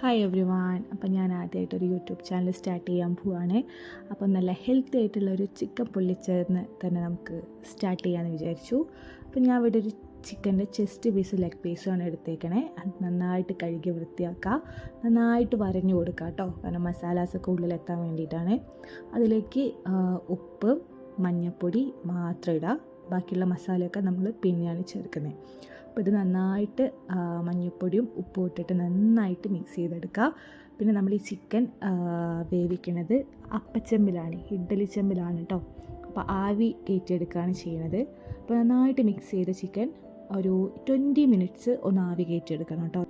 Hi every one. അപ്പോൾ ഞാൻ ആദ്യമായിട്ടൊരു യൂട്യൂബ് ചാനൽ സ്റ്റാർട്ട് ചെയ്യാൻ പോവുകയാണ്. അപ്പോൾ നല്ല ഹെൽത്തി ആയിട്ടുള്ളൊരു ചിക്കൻ പൊള്ളിച്ചതെന്ന് തന്നെ നമുക്ക് സ്റ്റാർട്ട് ചെയ്യാമെന്ന് വിചാരിച്ചു. അപ്പോൾ ഞാൻ ഇവിടെ ഒരു ചിക്കൻ്റെ ചെസ്റ്റ് പീസ് ലെഗ് പീസുമാണ് എടുത്തേക്കണേ. അത് നന്നായിട്ട് കഴുകി വൃത്തിയാക്കുക, നന്നായിട്ട് വരഞ്ഞു കൊടുക്കുക കേട്ടോ, കാരണം മസാലാസൊക്കെ ഉള്ളിലെത്താൻ വേണ്ടിയിട്ടാണ്. അതിലേക്ക് ഉപ്പ് മഞ്ഞൾപ്പൊടി മാത്രം ഇടുക, ബാക്കിയുള്ള മസാലയൊക്കെ നമ്മൾ പിന്നെയാണ് ചേർക്കുന്നത്. അപ്പോൾ ഇത് നന്നായിട്ട് മഞ്ഞൾപ്പൊടിയും ഉപ്പും ഇട്ടിട്ട് നന്നായിട്ട് മിക്സ് ചെയ്തെടുക്കുക. പിന്നെ നമ്മൾ ഈ ചിക്കൻ വേവിക്കുന്നത് അപ്പച്ചെമ്പിലാണ്, ഇഡ്ഡലി ചെമ്പിലാണ് കേട്ടോ. അപ്പോൾ ആവി കയറ്റിയെടുക്കുകയാണ് ചെയ്യുന്നത്. അപ്പോൾ നന്നായിട്ട് മിക്സ് ചെയ്ത ചിക്കൻ ഒരു 20 മിനിറ്റ്സ് ഒന്ന് ആവി കയറ്റിയെടുക്കണം കേട്ടോ.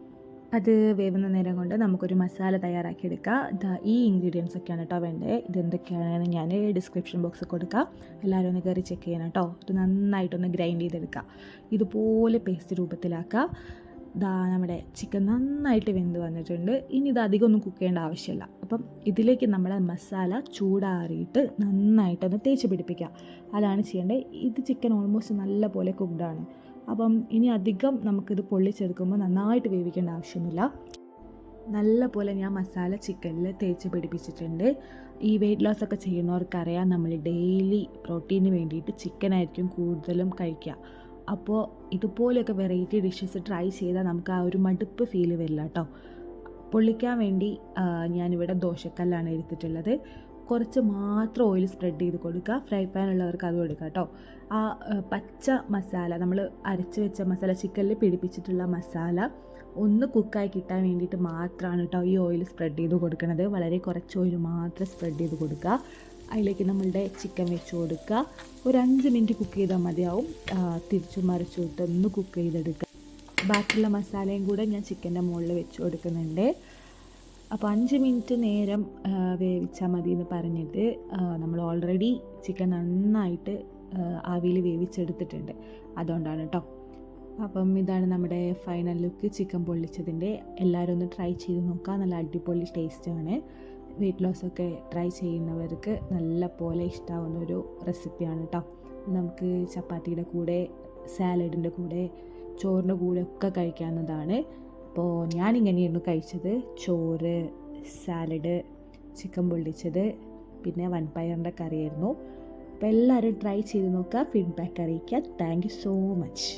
അത് വേവുന്ന നേരം കൊണ്ട് നമുക്കൊരു മസാല തയ്യാറാക്കിയെടുക്കുക. ഈ ഇൻഗ്രീഡിയൻസ് ഒക്കെയാണ് കേട്ടോ വേണ്ടത്. ഇതെന്തൊക്കെയാണെന്ന് ഞാൻ ഡിസ്ക്രിപ്ഷൻ ബോക്സിൽ കൊടുക്കാം, എല്ലാവരും ഒന്ന് കയറി ചെക്ക് ചെയ്യണം കേട്ടോ. ഇത് നന്നായിട്ടൊന്ന് ഗ്രൈൻഡ് ചെയ്തെടുക്കുക, ഇതുപോലെ പേസ്റ്റ് രൂപത്തിലാക്കുക. നമ്മുടെ ചിക്കൻ നന്നായിട്ട് വെന്ത് വന്നിട്ടുണ്ട്. ഇനി ഇത് അധികം ഒന്നും കുക്ക് ചെയ്യേണ്ട ആവശ്യമില്ല. അപ്പം ഇതിലേക്ക് നമ്മൾ മസാല ചൂടാറിയിട്ട് നന്നായിട്ടൊന്ന് തേച്ച് പിടിപ്പിക്കുക, അതാണ് ചെയ്യേണ്ടത്. ഇത് ചിക്കൻ ഓൾമോസ്റ്റ് നല്ല പോലെ കുക്ക്ഡാണ്. അപ്പം ഇനി അധികം നമുക്കിത് പൊള്ളിച്ചെടുക്കുമ്പോൾ നന്നായിട്ട് വേവിക്കേണ്ട ആവശ്യമൊന്നുമില്ല. നല്ല പോലെ ഞാൻ മസാല ചിക്കനിൽ തേച്ച് പിടിപ്പിച്ചിട്ടുണ്ട്. ഈ വെയിറ്റ് ലോസ് ഒക്കെ ചെയ്യുന്നവർക്കറിയാം, നമ്മൾ ഡെയിലി പ്രോട്ടീന് വേണ്ടിയിട്ട് ചിക്കനായിരിക്കും കൂടുതലും കഴിക്കുക. അപ്പോൾ ഇതുപോലെയൊക്കെ വെറൈറ്റി ഡിഷസ് ട്രൈ ചെയ്താൽ നമുക്ക് ആ ഒരു മടുപ്പ് ഫീൽ വരില്ല കേട്ടോ. പൊള്ളിക്കാൻ വേണ്ടി ഞാനിവിടെ ദോശക്കല്ലാണ് എടുത്തിട്ടുള്ളത്. കുറച്ച് മാത്രം ഓയിൽ സ്പ്രെഡ് ചെയ്ത് കൊടുക്കുക. ഫ്രൈ പാൻ ഉള്ളവർക്ക് അതും എടുക്കുക കേട്ടോ. ആ പച്ച മസാല, നമ്മൾ അരച്ച് വെച്ച മസാല, ചിക്കനിൽ പിടിപ്പിച്ചിട്ടുള്ള മസാല ഒന്ന് കുക്കായി കിട്ടാൻ വേണ്ടിയിട്ട് മാത്രമാണ് കേട്ടോ ഈ ഓയിൽ സ്പ്രെഡ് ചെയ്ത് കൊടുക്കുന്നത്. വളരെ കുറച്ച് ഓയിൽ മാത്രം സ്പ്രെഡ് ചെയ്ത് കൊടുക്കുക. അതിലേക്ക് നമ്മളുടെ ചിക്കൻ വെച്ച് കൊടുക്കുക. ഒരു 5 മിനിറ്റ് കുക്ക് ചെയ്താൽ മതിയാവും. തിരിച്ചു മറിച്ചു വിട്ട് ഒന്ന് കുക്ക് ചെയ്തെടുക്കുക. ബാക്കിയുള്ള മസാലയും കൂടെ ഞാൻ ചിക്കൻ്റെ മുകളിൽ വെച്ച് കൊടുക്കുന്നുണ്ട്. അപ്പോൾ 5 മിനിറ്റ് നേരം വേവിച്ചാൽ മതി എന്ന് പറഞ്ഞിട്ട് നമ്മൾ ഓൾറെഡി ചിക്കൻ നന്നായിട്ട് ആവിയിൽ വേവിച്ചെടുത്തിട്ടുണ്ട്, അതുകൊണ്ടാണ് കേട്ടോ. അപ്പം ഇതാണ് നമ്മുടെ ഫൈനൽ ലുക്ക് ചിക്കൻ പൊള്ളിച്ചതിൻ്റെ. എല്ലാവരും ഒന്ന് ട്രൈ ചെയ്ത് നോക്കുക, നല്ല അടിപൊളി ടേസ്റ്റാണ്. വെയിറ്റ് ലോസൊക്കെ ട്രൈ ചെയ്യുന്നവർക്ക് നല്ല പോലെ ഇഷ്ടമാവുന്ന ഒരു റെസിപ്പിയാണ് കേട്ടോ. നമുക്ക് ചപ്പാത്തിയുടെ കൂടെ, സാലഡിൻ്റെ കൂടെ, ചോറിൻ്റെ കൂടെ ഒക്കെ കഴിക്കാവുന്നതാണ്. അപ്പോൾ ഞാനിങ്ങനെയായിരുന്നു കഴിച്ചത്: ചോറ്, സാലഡ്, ചിക്കൻ പൊള്ളിച്ചത്, പിന്നെ വൻപയറിൻ്റെ കറിയായിരുന്നു. അപ്പോൾ എല്ലാവരും ട്രൈ ചെയ്ത് നോക്കുക, ഫീഡ്ബാക്ക് അറിയിക്കുക. Thank you so much.